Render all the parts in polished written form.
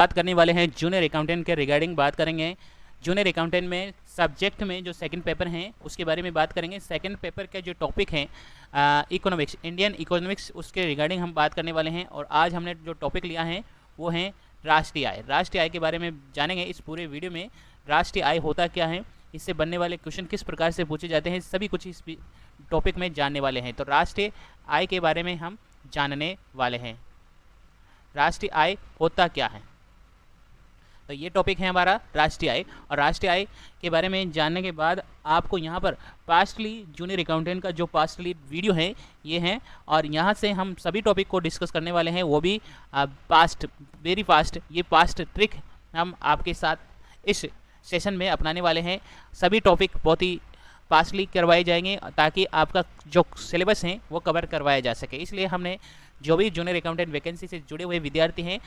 बात करने वाले हैं जूनियर अकाउंटेंट के रिगार्डिंग बात करेंगे। जूनियर अकाउंटेंट में सब्जेक्ट में जो सेकंड पेपर हैं उसके बारे में बात करेंगे। सेकंड पेपर का जो टॉपिक है इकोनॉमिक्स, इंडियन इकोनॉमिक्स, उसके रिगार्डिंग हम बात करने वाले हैं। और आज हमने जो टॉपिक लिया है वो है राष्ट्रीय आय। राष्ट्रीय आय के बारे में जानेंगे इस पूरे वीडियो में। राष्ट्रीय आय होता क्या है, इससे बनने वाले क्वेश्चन किस प्रकार से पूछे जाते हैं, सभी कुछ इस टॉपिक में जानने वाले हैं। तो राष्ट्रीय आय के बारे में हम जानने वाले हैं। राष्ट्रीय आय होता क्या है, तो ये टॉपिक है हमारा राष्ट्रीय आय। और राष्ट्रीय आय के बारे में जानने के बाद आपको यहाँ पर पास्टली जूनियर अकाउंटेंट का जो पास्टली वीडियो है ये है, और यहाँ से हम सभी टॉपिक को डिस्कस करने वाले हैं, वो भी पास्ट, वेरी फास्ट। ये पास्ट ट्रिक हम आपके साथ इस सेशन में अपनाने वाले हैं। सभी टॉपिक बहुत ही पास्टली करवाए जाएंगे ताकि आपका जो सिलेबस है वो कवर करवाया जा सके। इसलिए हमने जो भी जूनियर अकाउंटेंट वैकेंसी से जुड़े हुए विद्यार्थी हैं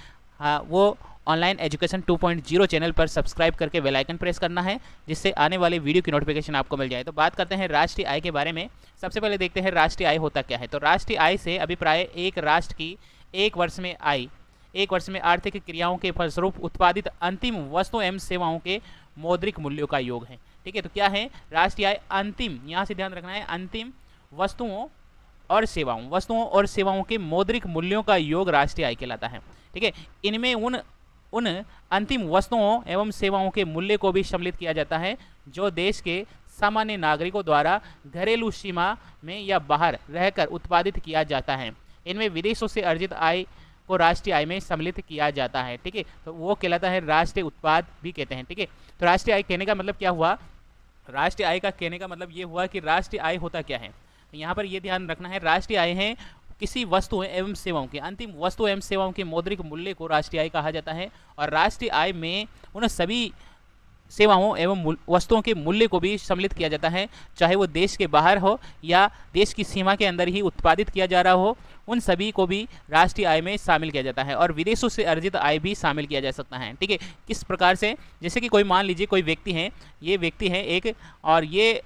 वो ऑनलाइन एजुकेशन 2.0 चैनल पर सब्सक्राइब करके बेल आइकन प्रेस करना है, जिससे आने वाले वीडियो की नोटिफिकेशन आपको मिल जाए। तो बात करते हैं राष्ट्रीय आय के बारे में। सबसे पहले देखते हैं राष्ट्रीय आय होता क्या है। तो राष्ट्रीय आय से अभिप्राय एक राष्ट्र की एक वर्ष में आय, एक वर्ष में आर्थिक क्रियाओं के फलस्वरूप उत्पादित अंतिम वस्तुओं एवं सेवाओं के मौद्रिक मूल्यों का योग है। ठीक है, तो क्या है राष्ट्रीय आय? अंतिम, यहाँ से ध्यान रखना है, अंतिम वस्तुओं और सेवाओं के मौद्रिक मूल्यों का योग राष्ट्रीय आय कहलाता है। ठीक है, इनमें उन अंतिम वस्तुओं एवं सेवाओं के मूल्य को भी सम्मिलित किया जाता है जो देश के सामान्य नागरिकों द्वारा घरेलू सीमा में या बाहर रहकर उत्पादित किया जाता है। इनमें विदेशों से अर्जित आय को राष्ट्रीय आय में सम्मिलित किया जाता है। ठीक है, तो वो कहलाता है राष्ट्रीय उत्पाद भी कहते हैं। ठीक है, तो राष्ट्रीय आय कहने का मतलब क्या हुआ? राष्ट्रीय आय का कहने का मतलब ये हुआ कि राष्ट्रीय आय होता क्या है। तो यहाँ पर ये ध्यान रखना है, राष्ट्रीय आय है किसी वस्तुओं एवं सेवाओं के, अंतिम वस्तु एवं सेवाओं के मौद्रिक मूल्य को राष्ट्रीय आय कहा जाता है। और राष्ट्रीय आय में उन सभी सेवाओं एवं वस्तुओं के मूल्य को भी सम्मिलित किया जाता है, चाहे वो देश के बाहर हो या देश की सीमा के अंदर ही उत्पादित किया जा रहा हो, उन सभी को भी राष्ट्रीय आय में शामिल किया जाता है। और विदेशों से अर्जित आय भी शामिल किया जा सकता है। ठीक है, किस प्रकार से? जैसे कि कोई मान लीजिए कोई व्यक्ति है, ये व्यक्ति है एक, और ये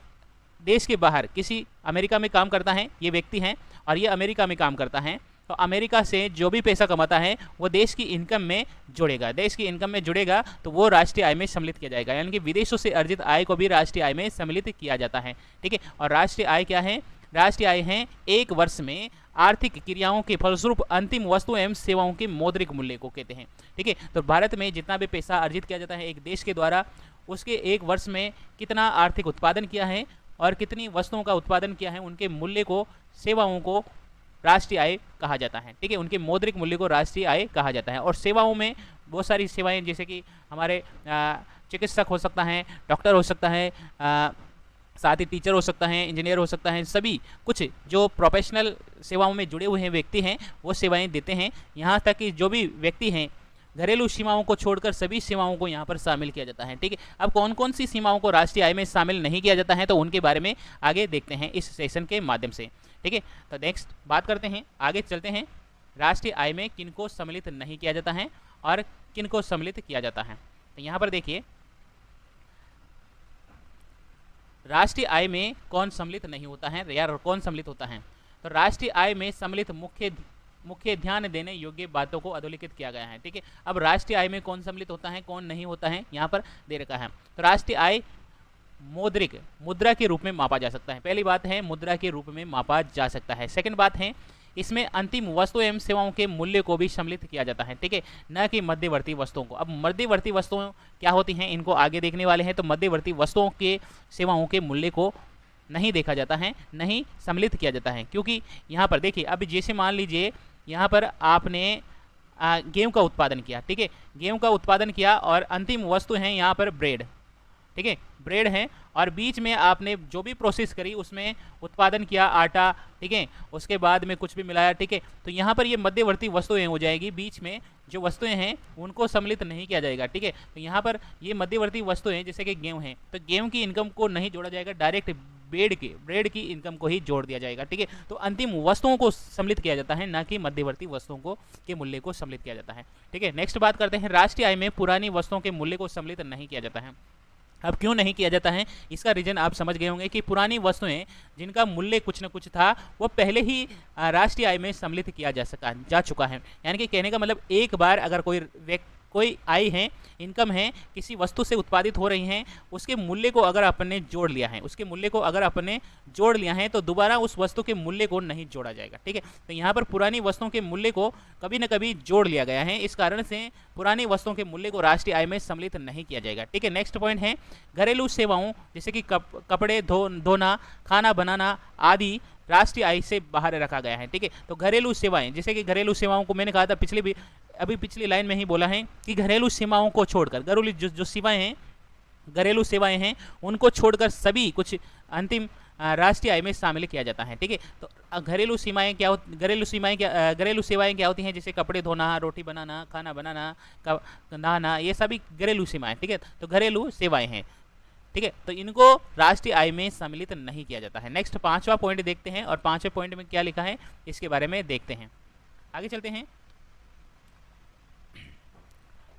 देश के बाहर किसी अमेरिका में काम करता है, ये व्यक्ति है, और ये अमेरिका में काम करता है। तो अमेरिका से जो भी पैसा कमाता है वो देश की इनकम में जुड़ेगा, देश की इनकम में जुड़ेगा तो वो राष्ट्रीय आय में सम्मिलित किया जाएगा। यानी कि विदेशों से अर्जित आय को भी राष्ट्रीय आय में सम्मिलित किया जाता है। ठीक है, और राष्ट्रीय आय क्या है? राष्ट्रीय आय है एक वर्ष में आर्थिक क्रियाओं के फलस्वरूप अंतिम वस्तु एवं सेवाओं के मौद्रिक मूल्य को कहते हैं। ठीक है, तो भारत में जितना भी पैसा अर्जित किया जाता है एक देश के द्वारा, उसके एक वर्ष में कितना आर्थिक उत्पादन किया है और कितनी वस्तुओं का उत्पादन किया है, उनके मूल्य को, सेवाओं को राष्ट्रीय आय कहा जाता है। ठीक है, उनके मौद्रिक मूल्य को राष्ट्रीय आय कहा जाता है। और सेवाओं में बहुत सारी सेवाएं, जैसे कि हमारे चिकित्सक हो सकता है, डॉक्टर हो सकता है, साथ ही टीचर हो सकता है, इंजीनियर हो सकता है, सभी कुछ जो प्रोफेशनल सेवाओं में जुड़े हुए हैं व्यक्ति हैं वो सेवाएं देते हैं। यहाँ तक कि जो भी व्यक्ति हैं घरेलू सीमाओं को छोड़कर सभी सीमाओं को यहाँ पर शामिल किया जाता है। ठीक है, अब कौन कौन सी सीमाओं को राष्ट्रीय आय में शामिल नहीं किया जाता है तो उनके बारे में आगे देखते हैं इस सेशन के माध्यम से। ठीक है, तो नेक्स्ट बात करते हैं, आगे चलते हैं। राष्ट्रीय आय में किनको सम्मिलित नहीं किया जाता है और किनको सम्मिलित किया जाता है। तो यहाँ पर देखिए, राष्ट्रीय आय में कौन सम्मिलित नहीं होता है या कौन सम्मिलित होता है। तो राष्ट्रीय आय में सम्मिलित मुख्य ध्यान देने योग्य बातों को अधोलिखित किया गया है। ठीक है, अब राष्ट्रीय आय में कौन सम्मिलित होता है, कौन नहीं होता है, यहाँ पर दे रखा है। तो राष्ट्रीय आय मौद्रिक, मुद्रा के रूप में मापा जा सकता है। पहली बात है, मुद्रा के रूप में मापा जा सकता है। सेकंड बात है, इसमें अंतिम वस्तु एवं सेवाओं के मूल्य को भी सम्मिलित किया जाता है। ठीक है, न कि मध्यवर्ती वस्तुओं को। अब मध्यवर्ती वस्तुएं क्या होती हैं, इनको आगे देखने वाले हैं। तो मध्यवर्ती वस्तुओं के, सेवाओं के मूल्य को नहीं देखा जाता है, नहीं सम्मिलित किया जाता है, क्योंकि यहाँ पर देखिए, अब जैसे मान लीजिए यहाँ पर आपने गेहूं का उत्पादन किया। ठीक है, गेहूं का उत्पादन किया और अंतिम वस्तु है यहाँ पर ब्रेड। ठीक है, ब्रेड है, और बीच में आपने जो भी प्रोसेस करी उसमें उत्पादन किया आटा। ठीक है, उसके बाद में कुछ भी मिलाया। ठीक है, तो यहाँ पर ये मध्यवर्ती वस्तुएं हो जाएगी, बीच में जो वस्तुएं हैं उनको सम्मिलित नहीं किया जाएगा। ठीक है, तो यहाँ पर ये मध्यवर्ती वस्तुएं जैसे कि गेहूं है, तो गेहूं की इनकम को नहीं जोड़ा जाएगा, डायरेक्ट ब्रेड की इनकम को ही जोड़ दिया जाएगा। ठीक है, तो अंतिम वस्तुओं को सम्मिलित किया जाता है, ना कि मध्यवर्ती वस्तुओं को के मूल्य को सम्मिलित किया जाता है। ठीक है, नेक्स्ट बात करते हैं, राष्ट्रीय आय में पुरानी वस्तुओं के मूल्य को सम्मिलित नहीं किया जाता है। अब क्यों नहीं किया जाता है, इसका रीजन आप समझ गए होंगे कि पुरानी वस्तुएं जिनका मूल्य कुछ न कुछ था वो पहले ही राष्ट्रीय आय में सम्मिलित किया जा चुका है। यानी कि कहने का मतलब, एक बार अगर कोई कोई आय है, इनकम है, किसी वस्तु से उत्पादित हो रही हैं, उसके मूल्य को अगर आपने जोड़ लिया है, उसके मूल्य को अगर आपने जोड़ लिया है तो दोबारा उस वस्तु के मूल्य को नहीं जोड़ा जाएगा। ठीक है, तो यहाँ पर पुरानी वस्तुओं के मूल्य को कभी न कभी जोड़ लिया गया है, इस कारण से पुरानी वस्तुओं के मूल्य को राष्ट्रीय आय में सम्मिलित नहीं किया जाएगा। ठीक है, नेक्स्ट पॉइंट है घरेलू सेवाओं जैसे कि कपड़े धोना, खाना बनाना आदि राष्ट्रीय आय से बाहर रखा गया है। ठीक है, तो घरेलू सेवाएं, जैसे कि घरेलू सेवाओं को मैंने कहा था पिछली लाइन में ही बोला है कि घरेलू सीमाओं को छोड़कर घरेलू जो सेवाएं हैं, घरेलू सेवाएं हैं, उनको छोड़कर सभी कुछ अंतिम राष्ट्रीय आय में शामिल किया जाता है। ठीक है, तो घरेलू सेवाएं क्या होती हैं, जैसे कपड़े धोना, रोटी बनाना, खाना बनाना, नहाना, ये सभी घरेलू सेवाएं। ठीक है, तो घरेलू सेवाएं हैं। ठीक है, तो इनको राष्ट्रीय आय में सम्मिलित नहीं किया जाता है। नेक्स्ट 5वां पॉइंट देखते हैं, और 5वें पॉइंट में क्या लिखा है इसके बारे में देखते हैं। आगे चलते हैं,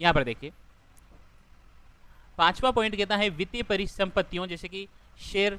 यहां पर देखिए 5वां पॉइंट कहता है वित्तीय परिसंपत्तियों जैसे कि शेयर,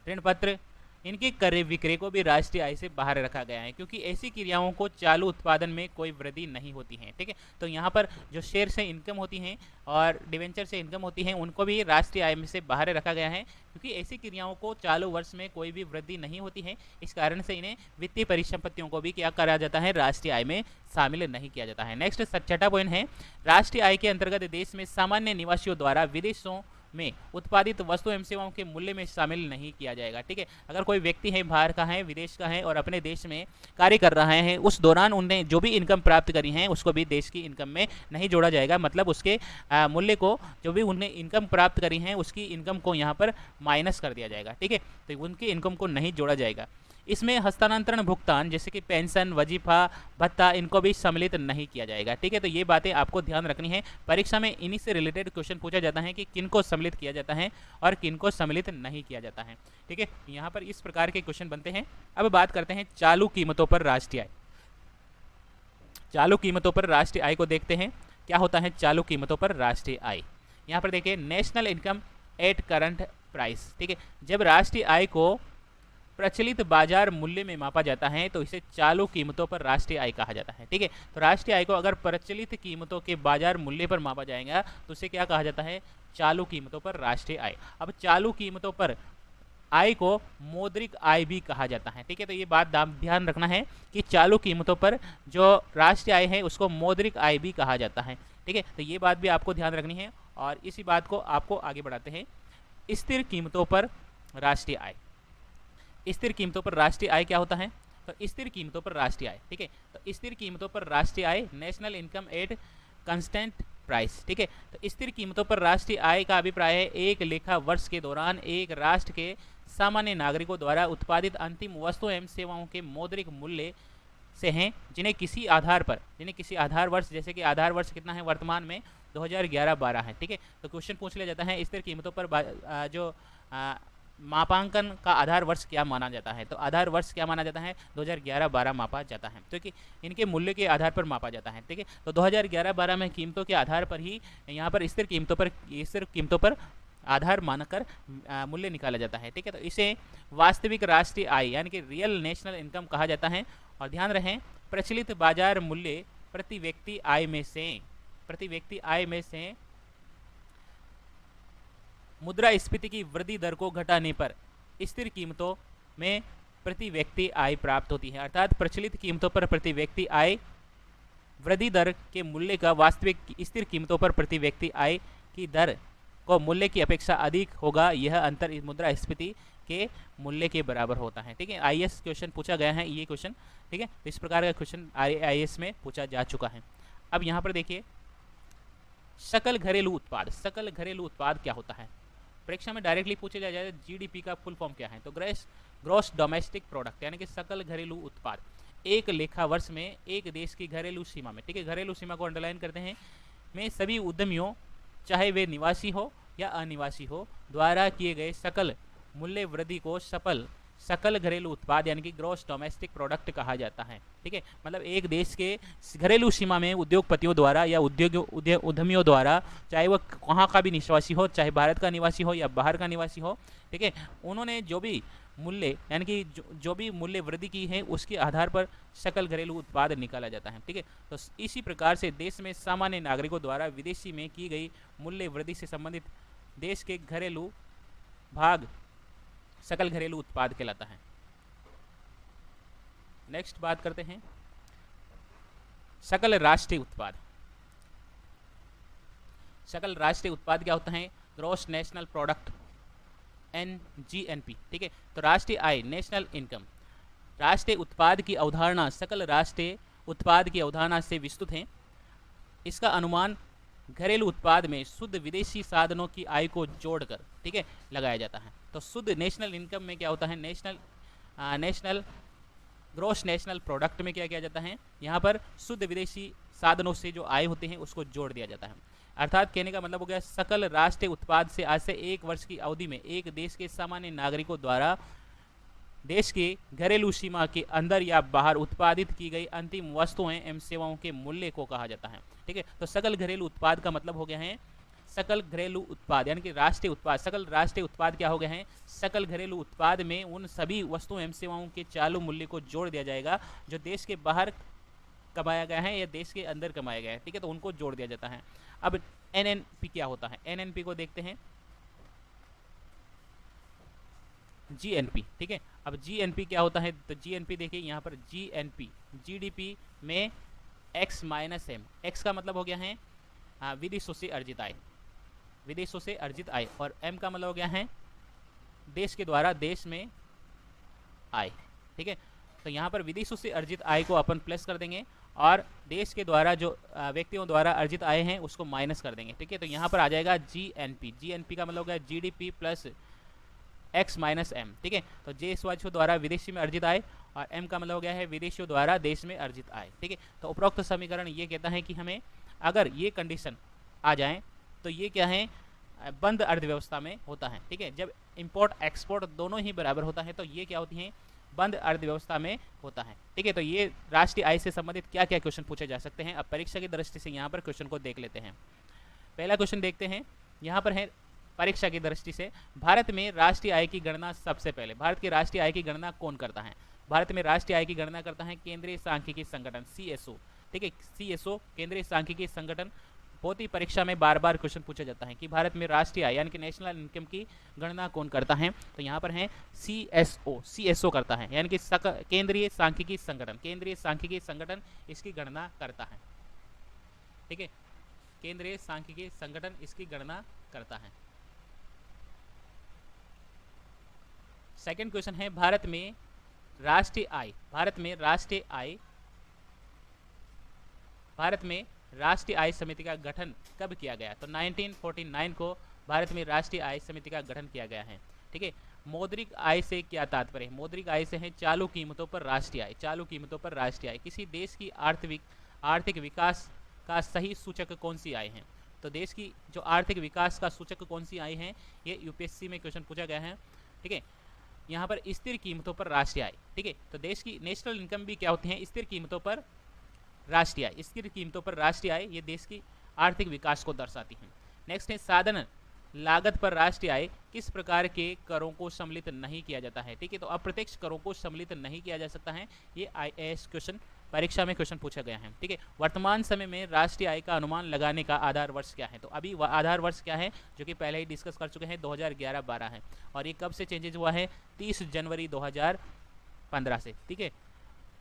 ऋण पत्र, इनके क्रय विक्रय को भी राष्ट्रीय आय से बाहर रखा गया है, क्योंकि ऐसी क्रियाओं को चालू उत्पादन में कोई वृद्धि नहीं होती है। ठीक है, तो यहाँ पर जो शेयर से इनकम होती हैं और डिवेंचर से इनकम होती है, उनको भी राष्ट्रीय आय में से बाहर रखा गया है, क्योंकि ऐसी क्रियाओं को चालू वर्ष में कोई भी वृद्धि नहीं होती है, इस कारण से इन्हें वित्तीय परिसंपत्तियों को भी क्या करा जाता है, राष्ट्रीय आय में शामिल नहीं किया जाता है। नेक्स्ट 6वां पॉइंट है राष्ट्रीय आय के अंतर्गत देश में सामान्य निवासियों द्वारा विदेशों में उत्पादित वस्तु एवं सेवाओं के मूल्य में शामिल नहीं किया जाएगा। ठीक है, अगर कोई व्यक्ति है, बाहर का है, विदेश का है और अपने देश में कार्य कर रहा है, उस दौरान उन्हें जो भी इनकम प्राप्त करी है उसको भी देश की इनकम में नहीं जोड़ा जाएगा, मतलब उसके मूल्य को, जो भी उन्हें इनकम प्राप्त करी है उसकी इनकम को यहाँ पर माइनस कर दिया जाएगा। ठीक है, तो उनकी इनकम को नहीं जोड़ा जाएगा। इसमें हस्तांतरण भुगतान जैसे कि पेंशन, वजीफा, भत्ता, इनको भी सम्मिलित नहीं किया जाएगा। ठीक है, तो ये बातें आपको ध्यान रखनी है, परीक्षा में इन्हीं से रिलेटेड क्वेश्चन पूछा जाता है कि किनको सम्मिलित किया जाता है और किनको सम्मिलित नहीं किया जाता है। ठीक है, यहाँ पर इस प्रकार के क्वेश्चन बनते हैं। अब बात करते हैं चालू कीमतों पर राष्ट्रीय आय। चालू कीमतों पर राष्ट्रीय आय को देखते हैं, क्या होता है चालू कीमतों पर राष्ट्रीय आय। यहाँ पर देखिए national income at current price. ठीक है, जब राष्ट्रीय आय को प्रचलित बाजार मूल्य में मापा जाता है तो इसे चालू कीमतों पर राष्ट्रीय आय कहा जाता है। ठीक है, तो राष्ट्रीय आय को अगर प्रचलित कीमतों के बाजार मूल्य पर मापा जाएगा तो उसे क्या कहा जाता है, चालू कीमतों पर राष्ट्रीय आय। अब चालू कीमतों पर आय को मौद्रिक आय भी कहा जाता है। ठीक है, तो ये बात ध्यान रखना है कि चालू कीमतों पर जो राष्ट्रीय आय है उसको मौद्रिक आय भी कहा जाता है। ठीक है, तो ये बात भी आपको ध्यान रखनी है, और इसी बात को आपको आगे बढ़ाते हैं। स्थिर कीमतों पर राष्ट्रीय आय। स्थिर कीमतों पर राष्ट्रीय आय क्या होता है, तो स्थिर कीमतों पर राष्ट्रीय आय। ठीक है, तो स्थिर कीमतों पर राष्ट्रीय आय national income at constant price. ठीक है, तो स्थिर कीमतों पर राष्ट्रीय आय का अभिप्राय है एक लेखा वर्ष के दौरान एक राष्ट्र के सामान्य नागरिकों द्वारा उत्पादित अंतिम वस्तुओं एवं सेवाओं के मौद्रिक मूल्य से हैं, जिन्हें किसी आधार वर्ष, जैसे कि आधार वर्ष कितना है वर्तमान में 2011-12 है। ठीक है, तो क्वेश्चन पूछ लिया जाता है स्थिर कीमतों पर जो मापांकन का आधार वर्ष क्या माना जाता है, तो आधार वर्ष क्या माना जाता है 2011-12 मापा जाता है, क्योंकि इनके मूल्य के आधार पर मापा जाता है। ठीक है, तो 2011-12 में कीमतों के आधार पर ही यहाँ पर स्थिर कीमतों पर आधार मानकर मूल्य निकाला जाता है। ठीक है, तो इसे वास्तविक राष्ट्रीय आय यानी कि रियल नेशनल इनकम कहा जाता है। और ध्यान रखें प्रचलित बाजार मूल्य प्रति व्यक्ति आय में से मुद्रास्फीति की वृद्धि दर को घटाने पर स्थिर कीमतों में प्रति व्यक्ति आय प्राप्त होती है। अर्थात प्रचलित कीमतों पर प्रति व्यक्ति आय वृद्धि दर के मूल्य का वास्तविक स्थिर कीमतों पर प्रति व्यक्ति आय की दर को मूल्य की अपेक्षा अधिक होगा, यह अंतर मुद्रास्फीति के मूल्य के बराबर होता है। ठीक है, आईएएस क्वेश्चन पूछा गया है ये क्वेश्चन। ठीक है, तो इस प्रकार का क्वेश्चन आईएएस में पूछा जा चुका है। अब यहाँ पर देखिए सकल घरेलू उत्पाद क्या होता है, परीक्षा में डायरेक्टली पूछे जा जाए जीडीपी का फुल फॉर्म क्या है, तो ग्रॉस डोमेस्टिक प्रोडक्ट यानी कि सकल घरेलू उत्पाद एक लेखा वर्ष में एक देश की घरेलू सीमा में, ठीक है घरेलू सीमा को अंडरलाइन करते हैं, में सभी उद्यमियों चाहे वे निवासी हो या अनिवासी हो द्वारा किए गए सकल मूल्य वृद्धि को सकल घरेलू उत्पाद यानी कि ग्रॉस डोमेस्टिक प्रोडक्ट कहा जाता है। ठीक है, मतलब एक देश के घरेलू सीमा में उद्योगपतियों द्वारा या उद्यमियों द्वारा, चाहे वह कहाँ का भी निवासी हो, चाहे भारत का निवासी हो या बाहर का निवासी हो, ठीक है, उन्होंने जो भी मूल्य यानी कि जो भी मूल्य वृद्धि की है उसके आधार पर सकल घरेलू उत्पाद निकाला जाता है। ठीक है, तो इसी प्रकार से देश में सामान्य नागरिकों द्वारा विदेशी में की गई मूल्य वृद्धि से संबंधित देश के घरेलू भाग सकल घरेलू उत्पाद कहलाता है। नेक्स्ट बात करते हैं सकल राष्ट्रीय उत्पाद। सकल राष्ट्रीय उत्पाद क्या होता है? Gross national product, NGNP। ठीक है, तो राष्ट्रीय आय, नेशनल इनकम। राष्ट्रीय उत्पाद की अवधारणा सकल राष्ट्रीय उत्पाद की अवधारणा से विस्तृत है। इसका अनुमान घरेलू उत्पाद में शुद्ध विदेशी साधनों की आय को जोड़कर, ठीक है, लगाया जाता है। तो शुद्ध नेशनल इनकम में क्या होता है? नेशनल ग्रॉस नेशनल प्रोडक्ट में क्या किया जाता है? यहाँ पर शुद्ध विदेशी साधनों से जो आय होते हैं उसको जोड़ दिया जाता है। अर्थात कहने का मतलब हो गया सकल राष्ट्रीय उत्पाद से आज से 1 वर्ष की अवधि में एक देश के सामान्य नागरिकों द्वारा देश के घरेलू सीमा के अंदर या बाहर उत्पादित की गई अंतिम वस्तुएं एवं सेवाओं के मूल्य को कहा जाता है। ठीक है, तो सकल घरेलू उत्पाद का मतलब हो गया है सकल घरेलू उत्पाद यानी कि राष्ट्रीय उत्पाद। सकल राष्ट्रीय उत्पाद क्या हो गया है? सकल घरेलू उत्पाद में उन सभी वस्तुओं एवं सेवाओं के चालू मूल्य को जोड़ दिया जाएगा जो देश के बाहर कमाया गया है या देश के अंदर कमाया गया है। ठीक है, तो उनको जोड़ दिया जाता है। अब NNP क्या होता है? NNP को देखते हैं। GNP, ठीक है, अब GNP क्या होता है? तो GNP देखिए यहाँ पर GNP GDP में X माइनस M। X का मतलब हो गया है विदेशों से अर्जित आय, विदेशों से अर्जित आय, और M का मतलब हो गया है देश के द्वारा देश में आय। ठीक है, तो यहाँ पर विदेशों से अर्जित आय को अपन प्लस कर देंगे और देश के द्वारा जो व्यक्तियों द्वारा अर्जित आय हैं उसको माइनस कर देंगे। ठीक है, तो यहाँ पर आ जाएगा GNP। GNP का मतलब हो गया GDP plus X minus M। ठीक है, तो देशवासियों द्वारा विदेशी में अर्जित आय और M का मतलब हो गया है विदेशियों द्वारा देश में अर्जित आय। ठीक है, तो उपरोक्त समीकरण ये कहता है कि हमें अगर ये कंडीशन आ जाए तो ये क्या है? बंद अर्थव्यवस्था में होता है। ठीक है, जब इंपोर्ट एक्सपोर्ट दोनों ही बराबर होता है तो ये क्या होती है? बंद अर्थव्यवस्था में होता है। ठीक है, तो ये राष्ट्रीय आय से संबंधित क्या क्या क्वेश्चन पूछे जा सकते हैं, अब परीक्षा की दृष्टि से यहाँ पर क्वेश्चन को देख लेते हैं। पहला क्वेश्चन देखते हैं, यहाँ पर है परीक्षा की दृष्टि से भारत में राष्ट्रीय आय की गणना सबसे पहले, भारत की राष्ट्रीय आय की गणना कौन करता है? भारत में राष्ट्रीय आय की गणना करता है केंद्रीय सांख्यिकी संगठन CSO। ठीक है, CSO केंद्रीय सांख्यिकी संगठन। बहुत ही परीक्षा में बार बार क्वेश्चन पूछा जाता है कि भारत में राष्ट्रीय आय यानी कि नेशनल इनकम की गणना कौन करता है? तो यहाँ पर है CSO करता है, यानी कि केंद्रीय सांख्यिकी संगठन, केंद्रीय सांख्यिकी संगठन इसकी गणना करता है। ठीक है, केंद्रीय सांख्यिकी संगठन इसकी गणना करता है। सेकंड क्वेश्चन है भारत में राष्ट्रीय आय, भारत में राष्ट्रीय आय समिति का गठन कब किया गया? तो 1949 को भारत में राष्ट्रीय आय समिति का गठन किया गया है। ठीक है, मौद्रिक आय से क्या तात्पर्य है? मौद्रिक आय से है चालू कीमतों पर राष्ट्रीय आय, चालू कीमतों पर राष्ट्रीय आय। किसी देश की आर्थिक विकास का सही सूचक कौन सी आय है? तो देश की जो आर्थिक विकास का सूचक कौन सी आय है, ये UPSC में क्वेश्चन पूछा गया है। ठीक है, यहाँ पर स्थिर कीमतों पर राष्ट्रीय आय। ठीक है, तो देश की नेशनल इनकम भी क्या होती है? स्थिर कीमतों पर राष्ट्रीय आय, स्थिर कीमतों पर राष्ट्रीय आय ये देश की आर्थिक विकास को दर्शाती है। नेक्स्ट है साधन लागत पर राष्ट्रीय आय किस प्रकार के करों को सम्मिलित नहीं किया जाता है? ठीक है, तो अप्रत्यक्ष करों को सम्मिलित नहीं किया जा सकता है। ये IAS क्वेश्चन परीक्षा में क्वेश्चन पूछा गया है। ठीक है, वर्तमान समय में राष्ट्रीय आय का अनुमान लगाने का आधार वर्ष क्या है? तो अभी आधार वर्ष क्या है जो कि पहले ही डिस्कस कर चुके हैं, 2011-12 है, और ये कब से चेंजेस हुआ है? 30 जनवरी 2015 से। ठीक है,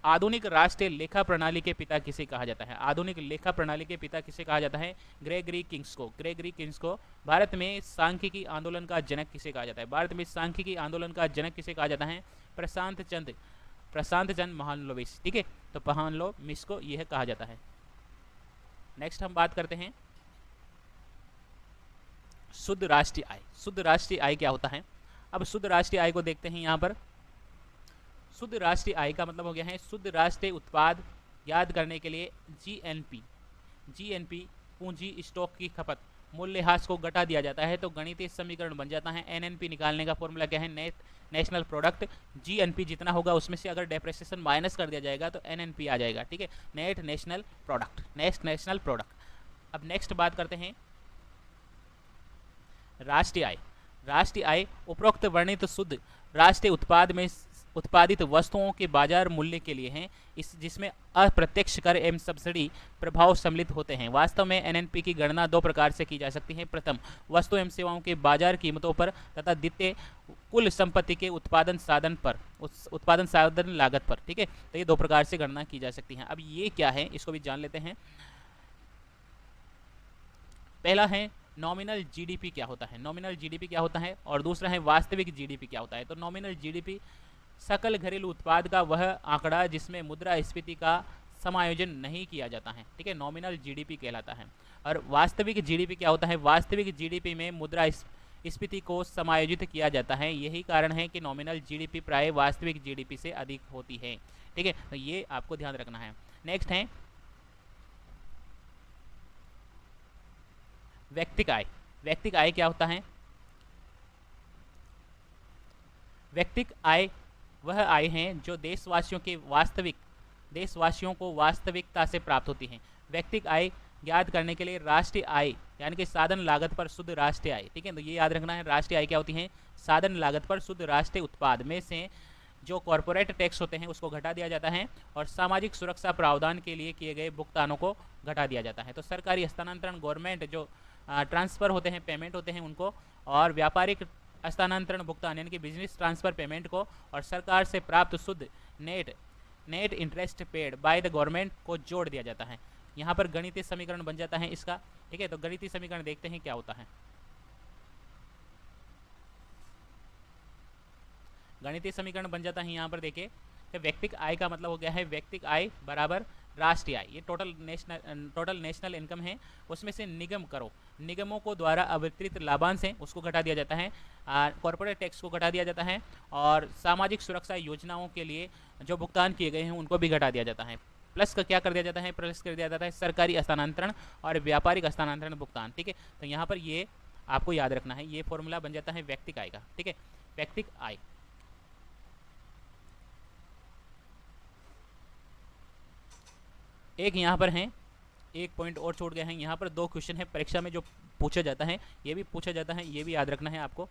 आधुनिक राष्ट्रीय लेखा प्रणाली के पिता किसे कहा जाता है? आधुनिक लेखा प्रणाली के पिता किसे कहा जाता है? ग्रेगरी किंग्स को, ग्रेगरी किंग्स को। भारत में सांख्यिकी आंदोलन का जनक किसे कहा जाता है? भारत में सांख्यिकी आंदोलन का जनक किसे कहा जाता है? प्रशांत चंद्र महालनोबिस। ठीक है, तो महालनोबिस को यह कहा जाता है। नेक्स्ट हम बात करते हैं शुद्ध राष्ट्रीय आय। शुद्ध राष्ट्रीय आय क्या होता है? अब शुद्ध राष्ट्रीय आय को देखते हैं। यहाँ पर शुद्ध राष्ट्रीय आय का मतलब हो गया है शुद्ध राष्ट्रीय उत्पाद। याद करने के लिए GNP पूंजी स्टॉक की खपत मूल्यह्रास को घटा दिया जाता है तो गणितीय समीकरण बन जाता है। NNP निकालने का फॉर्मूला क्या है? National product. GNP जितना होगा उसमें से अगर डेप्रिसिएशन माइनस कर दिया जाएगा तो NNP आ जाएगा। ठीक है, नेट नेशनल प्रोडक्ट। अब नेक्स्ट बात करते हैं राष्ट्रीय आय। राष्ट्रीय आय उपरोक्त वर्णित शुद्ध राष्ट्रीय उत्पाद में उत्पादित वस्तुओं के बाजार मूल्य के लिए हैं, इस जिसमें अप्रत्यक्ष कर एवं सब्सिडी प्रभाव सम्मिलित होते हैं। वास्तव में एनएनपी की गणना दो प्रकार से की जा सकती है। प्रथम, वस्तु एवं सेवाओं के बाजार कीमतों पर तथा द्वितीय, कुल संपत्ति के उत्पादन साधन पर, उत्पादन साधन लागत पर। ठीक है, तो ये दो प्रकार से गणना की जा सकती है। अब ये क्या है, इसको भी जान लेते हैं। पहला है नॉमिनल जीडीपी क्या होता है, नॉमिनल जीडीपी क्या होता है, और दूसरा है वास्तविक जीडीपी क्या होता है। तो नॉमिनल जीडीपी सकल घरेलू उत्पाद का वह आंकड़ा जिसमें मुद्रास्फीति का समायोजन नहीं किया जाता है। ठीक है, नॉमिनल जीडीपी कहलाता है। और वास्तविक जीडीपी क्या होता है, वास्तविक जीडीपी में मुद्रास्फीति को समायोजित किया जाता है। यही कारण है कि नॉमिनल जीडीपी प्राय वास्तविक जीडीपी से अधिक होती है। ठीक है, तो ये आपको ध्यान रखना है। नेक्स्ट है व्यक्तिक आय। व्यक्तिक आय क्या होता है, व्यक्तिक आय वह आय हैं जो देशवासियों को वास्तविकता से प्राप्त होती हैं। व्यक्तिक आय ज्ञात करने के लिए राष्ट्रीय आय यानी कि साधन लागत पर शुद्ध राष्ट्रीय आय, ठीक है, तो ये याद रखना है। राष्ट्रीय आय क्या होती है, साधन लागत पर शुद्ध राष्ट्रीय उत्पाद में से जो कॉरपोरेट टैक्स होते हैं उसको घटा दिया जाता है और सामाजिक सुरक्षा प्रावधान के लिए किए गए भुगतानों को घटा दिया जाता है। तो सरकारी हस्तांतरण, गवर्नमेंट जो ट्रांसफ़र होते हैं, पेमेंट होते हैं उनको, और व्यापारिक हस्तांतरण भुगतान यानी कि बिजनेस ट्रांसफ़र पेमेंट को, और सरकार से प्राप्त शुद्ध net interest paid by the government को जोड़ दिया जाता है। यहाँ पर गणितीय समीकरण बन जाता है इसका। ठीक है, तो गणितीय समीकरण देखते हैं क्या होता है। गणितीय समीकरण बन जाता है यहाँ पर देखिए, व्यक्तिक आय का मतलब हो गया है व्यक्तिक आय बराबर राष्ट्रीय आय। ये टोटल नेशनल इनकम है, उसमें से निगम करो, निगमों को द्वारा अवितरित लाभांश है उसको घटा दिया जाता है, कॉर्पोरेट टैक्स को घटा दिया जाता है, और सामाजिक सुरक्षा योजनाओं के लिए जो भुगतान किए गए हैं उनको भी घटा दिया जाता है। प्लस का क्या कर दिया जाता है, प्लस कर दिया जाता है सरकारी हस्तांतरण और व्यापारिक हस्तांतरण भुगतान। ठीक है, तो यहाँ पर ये आपको याद रखना है, ये फॉर्मूला बन जाता है व्यक्तिक आय का। ठीक है, व्यक्तिक आय। एक यहाँ पर है, एक पॉइंट और छोड़ गए हैं, यहाँ पर दो क्वेश्चन है परीक्षा में जो पूछा जाता है, ये भी पूछा जाता है, ये भी याद रखना है आपको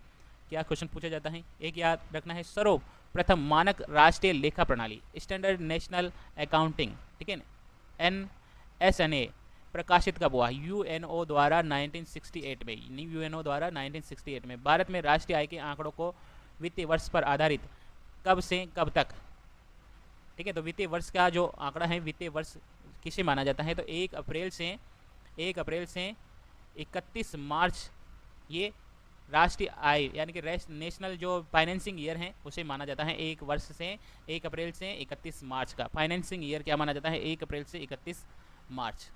क्या क्वेश्चन पूछा जाता है। एक याद रखना है, सर्वप्रथम मानक राष्ट्रीय लेखा प्रणाली, स्टैंडर्ड नेशनल अकाउंटिंग, ठीक है, NSNA प्रकाशित कब हुआ, UNO द्वारा 1968 में, UNO द्वारा 1968 में। भारत में राष्ट्रीय आय के आंकड़ों को वित्तीय वर्ष पर आधारित कब से कब तक, ठीक है, तो वित्तीय वर्ष का जो आंकड़ा है, वित्तीय वर्ष किसे माना जाता है, तो 1 अप्रैल से 31 मार्च ये राष्ट्रीय आय यानी कि नेशनल जो फाइनेंसिंग ईयर है उसे माना जाता है। 1 वर्ष से 1 अप्रैल से 31 मार्च का फाइनेंसिंग ईयर क्या माना जाता है, 1 अप्रैल से 31 मार्च।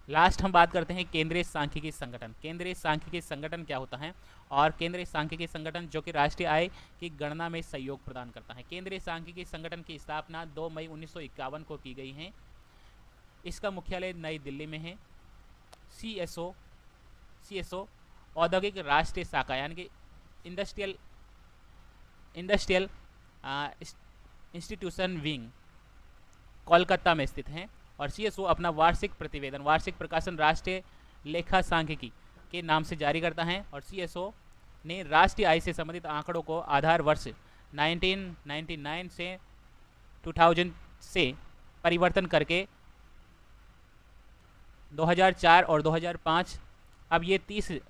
लास्ट हम बात करते हैं केंद्रीय सांख्यिकी संगठन। केंद्रीय सांख्यिकी संगठन क्या होता है, और केंद्रीय सांख्यिकी संगठन जो कि राष्ट्रीय आय की गणना में सहयोग प्रदान करता है। केंद्रीय सांख्यिकी संगठन की स्थापना 2 मई 1951 को की गई है। इसका मुख्यालय नई दिल्ली में है। CSO औद्योगिक राष्ट्रीय शाखा यानी कि इंडस्ट्रियल इंस्टीट्यूशन विंग कोलकाता में स्थित है। और CSO अपना वार्षिक प्रतिवेदन, वार्षिक प्रकाशन राष्ट्रीय लेखा सांख्यिकी के नाम से जारी करता है। और CSO ने राष्ट्रीय आय से संबंधित आंकड़ों को आधार वर्ष 1999 से 2000 से परिवर्तन करके 2004 और 2005, अब ये 30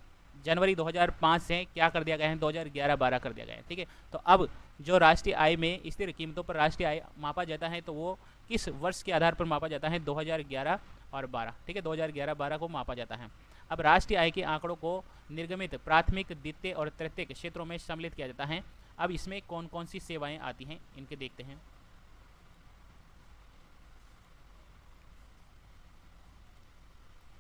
जनवरी 2005 से क्या कर दिया गया है, 2011-12 कर दिया गया है। ठीक है, तो अब जो राष्ट्रीय आय में स्थिर कीमतों पर राष्ट्रीय आय मापा जाता है तो वो किस वर्ष के आधार पर मापा जाता है, 2011 और 12। ठीक है, 2011-12 को मापा जाता है। अब राष्ट्रीय आय के आंकड़ों को निर्गमित प्राथमिक, द्वितीय और तृतीय क्षेत्रों में सम्मिलित किया जाता है। अब इसमें कौन कौन सी सेवाएं आती हैं इनके देखते हैं।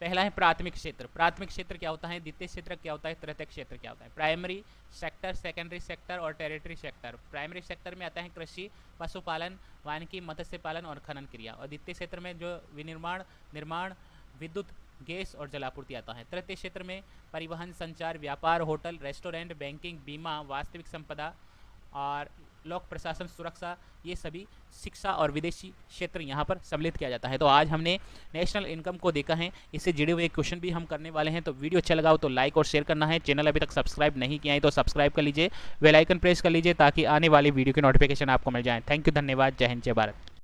पहला है प्राथमिक क्षेत्र। प्राथमिक क्षेत्र क्या होता है, द्वितीय क्षेत्र क्या होता है, तृतीय क्षेत्र क्या होता है। प्राइमरी सेक्टर, सेकेंडरी सेक्टर और टेरिटरी सेक्टर। प्राइमरी सेक्टर में आता है कृषि, पशुपालन, वानिकी, मत्स्य पालन और खनन क्रिया। और द्वितीय क्षेत्र में जो विनिर्माण, निर्माण, विद्युत, गैस और जलापूर्ति आता है। तृतीय क्षेत्र में परिवहन, संचार, व्यापार, होटल, रेस्टोरेंट, बैंकिंग, बीमा, वास्तविक संपदा और लोक प्रशासन, सुरक्षा, ये सभी शिक्षा और विदेशी क्षेत्र यहाँ पर सम्मिलित किया जाता है। तो आज हमने नेशनल इनकम को देखा है, इससे जुड़े हुए क्वेश्चन भी हम करने वाले हैं। तो वीडियो अच्छा लगा हो तो लाइक और शेयर करना है। चैनल अभी तक सब्सक्राइब नहीं किया है तो सब्सक्राइब कर लीजिए, बेल आइकन प्रेस कर लीजिए ताकि आने वाली वीडियो की नोटिफिकेशन आपको मिल जाए। थैंक यू, धन्यवाद, जय हिंद, जय भारत।